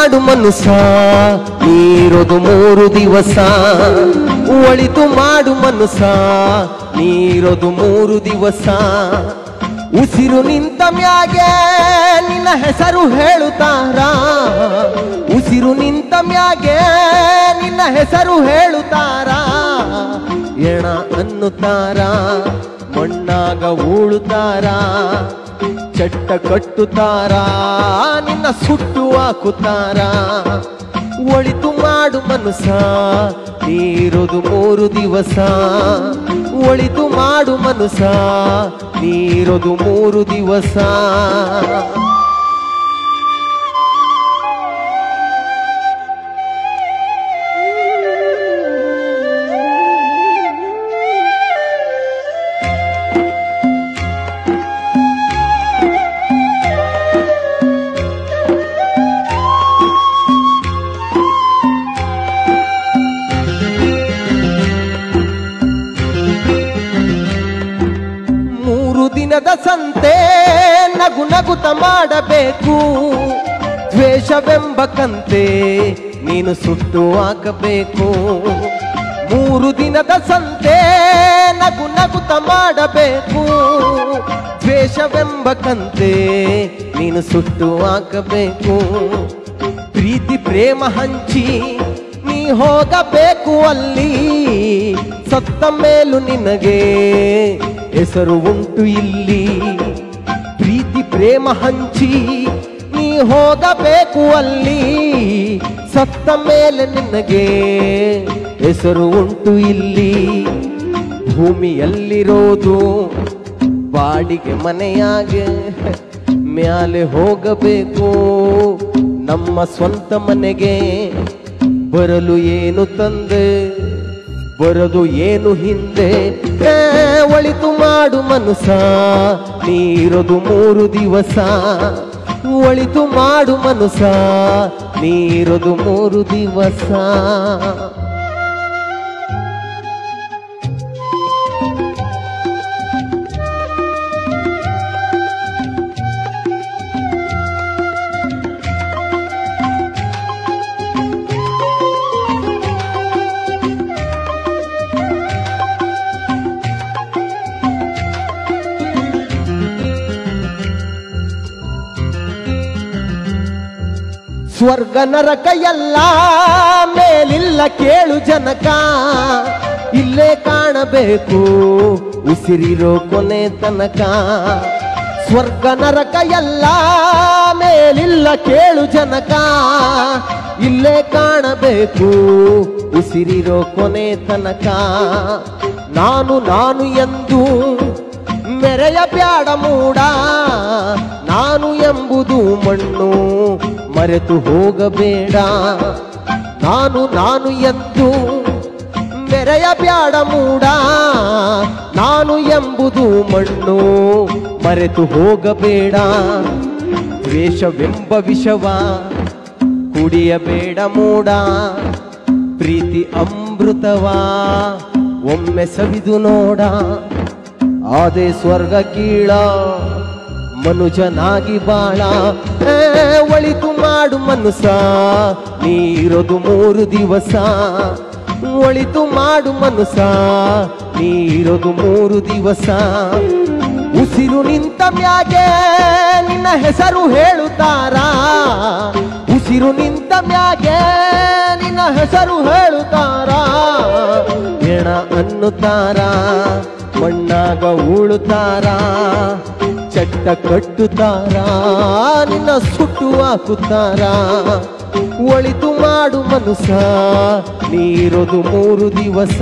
ಮಾಡು ಮನುಷ್ಯ ನೀರೋದು 3 ದಿವಸ ಒಳಿತು ಮಾಡು ಮನುಷ್ಯ ನೀರೋದು 3 ದಿವಸ ಉಸಿರು ನಿಂತ ಮ್ಯಾಗೆ ನಿನ್ನ ಹೆಸರು ಹೇಳುತ್ತಾರ ಉಸಿರು ನಿಂತ ಮ್ಯಾಗೆ ನಿನ್ನ ಹೆಸರು ಹೇಳುತ್ತಾರ ಎಣ ಅನ್ನುತ್ತಾರ ಮಣ್ಣಾಗ ಉಳುತ್ತಾರ ಚಟ್ಟ ಕಟ್ಟುತ್ತಾರ ನಿನ್ನ ಸುಟ್ಟು ಹಾಕುತ್ತಾರ ಒಳಿತು ಮಾಡು ಮನುಷ್ಯ ನೀರೋದು 3 ದಿವಸ ಒಳಿತು ಮಾಡು ಮನುಷ್ಯ ನೀರೋದು 3 ದಿವಸ ದಿನದ ಸಂತೆ ನಗು ನಗುತ ಮಾಡಬೇಕು ದ್ವೇಷವೆಂಬ ಕಂತೆ ನೀನು ಸುಟ್ಟು ಹಾಕಬೇಕು 3 ದಿನದ ಸಂತೆ ನಗು ನಗುತ ಮಾಡಬೇಕು ದ್ವೇಷವೆಂಬ ಕಂತೆ ನೀನು ಸುಟ್ಟು ಹಾಕಬೇಕು ಪ್ರೀತಿ ಪ್ರೇಮ ಹಂಚಿ ನೀ ಹೋಗಬೇಕು ಅಲ್ಲಿ ಸತ್ತ ಮೇಲೂ ನಿನಗೆ ಹೆಸರು ಉಂಟು ಇಲ್ಲಿ ಪ್ರೀತಿ ಪ್ರೇಮ ಹಂಚಿ ನೀ ಹೋಗಬೇಕು ಅಲ್ಲಿ ಸತ್ತ ಮೇಲೆ ನಿನಗೆ ಹೆಸರು ಉಂಟು ಇಲ್ಲಿ ಭೂಮಿಯಲ್ಲಿರೋದು ಬಾಡಿಗೆ ಮನೆಯಾಗೆ ಮ್ಯಾಲೆ ಹೋಗಬೇಕು ನಮ್ಮ ಸ್ವಂತ ಮನೆಗೆ ಬರಲು ಏನು ತಂದೆ ಬರದು ಏನು ಹಿಂದೆ ಒಳಿತು ಮಾಡು ಮನುಷ್ಯ ನೀರೋದು 3 ದಿವಸ ಒಳಿತು ಮಾಡು ಮನುಷ್ಯ ನೀರೋದು 3 ದಿವಸ ಸ್ವರ್ಗ ನರಕ ಎಲ್ಲ ಮೇಲಿಲ್ಲ ಕೇಳು ಜನಕ ಇಲ್ಲೇ ಕಾಣಬೇಕು ಉಸಿರಿರೋ ಕೊನೆ ತನಕ ಸ್ವರ್ಗ ನರಕ ಎಲ್ಲ ಮೇಲಿಲ್ಲ ಕೇಳು ಜನಕ ಇಲ್ಲೇ ಕಾಣಬೇಕು ಉಸಿರಿರೋ ಕೊನೆ ತನಕ ನಾನು ನಾನು ಎಂದು ಮೆರೆಯ ಬ್ಯಾಡ ಮೂಡ ನಾನು ಎಂಬುದು ಮಣ್ಣು ಮರೆತು ಹೋಗಬೇಡ ನಾನು ನಾನು ಎಂದು ಮೆರೆಯ ಬ್ಯಾಡ ಮೂಡ ನಾನು ಎಂಬುದು ಮಣ್ಣು ಮರೆತು ಹೋಗಬೇಡ ದ್ವೇಷವೆಂಬ ವಿಷವ ಕುಡಿಯಬೇಡ ಮೂಡ ಪ್ರೀತಿ ಅಮೃತವಾ ಒಮ್ಮೆ ಸವಿದು ನೋಡ ಆದೆ ಸ್ವರ್ಗ ಕೀಳ ಮನುಜನಾಗಿ ಬಾಳ ಒಳಿತು ಮಾಡು ಮನುಷ್ಯ ನೀರೋದು 3 ದಿವಸ ಒಳಿತು ಮಾಡು ಮನುಷ್ಯ ನೀರೋದು 3 ದಿವಸ ಉಸಿರು ನಿಂತ ಮ್ಯಾಗೆ ನಿನ್ನ ಹೆಸರು ಹೇಳುತ್ತಾರ ಉಸಿರು ನಿಂತ ಮ್ಯಾಗೆ ನಿನ್ನ ಹೆಸರು ಹೇಳುತ್ತಾರ ಎಣ ಅನ್ನುತ್ತಾರ ಮಣ್ಣಾಗ ಉಳುತ್ತಾರ ಚಟ್ಟ ಕಟ್ಟುತ್ತಾರ ನಿನ್ನ ಸುಟ್ಟು ಹಾಕುತ್ತಾರ ಒಳಿತು ಮಾಡು ಮನುಷ್ಯ ನೀರೋದು 3 ದಿವಸ